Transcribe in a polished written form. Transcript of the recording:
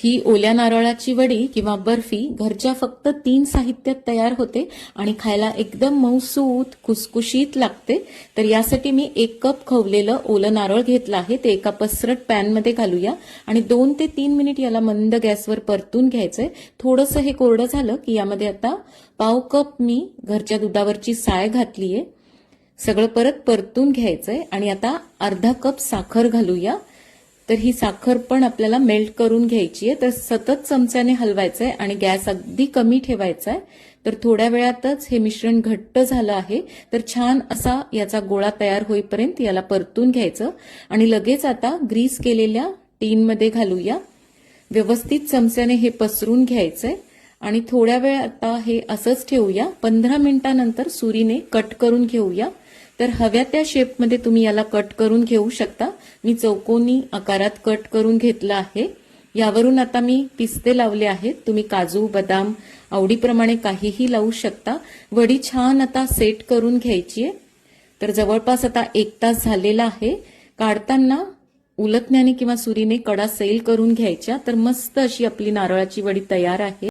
ही ओल्या नारळाची वडी किंवा बर्फी घरच्या फक्त 3 साहित्यात तयार होते आणि खायला एकदम मऊसूत खुसखुशीत लागते। तर यासाठी मी 1 कप खवलेलं ओलं नारळ घेतलं आहे, ते एका पसरट पॅनमध्ये घालूया आणि 2 ते 3 मिनिट याला मंद गॅसवर परतून घ्यायचंय। थोडंसं हे कोरडं झालं की यामध्ये आता पाव कप मी घरच्या दुधावरची साय घातलीये। सगळं परत परतून घ्यायचंय आणि आता अर्धा कप साखर घालूया। तर ही साखर पण आपल्याला मेल्ट करून घ्यायची आहे। तर सतत चमच्याने हलवायचंय आणि गॅस अगदी कमी ठेवायचा आहे। तर थोड्या वेळातच हे मिश्रण घट्ट झालं आहे। तर छान असा याचा गोळा तयार होईपर्यंत याला परतून घ्यायचं आणि लगेच आता ग्रीस केलेल्या टीनमध्ये घालूया। व्यवस्थित चमच्याने हे पसरून घ्यायचंय आणि थोड्या वेळ आता हे असंच ठेवूया। 15 मिनिटांनंतर सुरीने कट करून घेऊया। तर हव्या त्या शेपमध्ये तुम्ही याला कट करून घेऊ शकता। मी चौकोनी आकारात कट करून घेतला आहे। यावरून आता मी पिस्ते लावले आहेत, तुम्ही काजू बदाम आवडीप्रमाणे काहीही लावू शकता। वडी छान आता सेट करून घ्यायची आहे। तर जवळपास आता 1 तास झालेला आहे। काढताना उलटण्याने किंवा सुरीने कडा सैल करून घ्यायच्या। तर मस्त अशी आपली नारळाची वडी तयार आहे।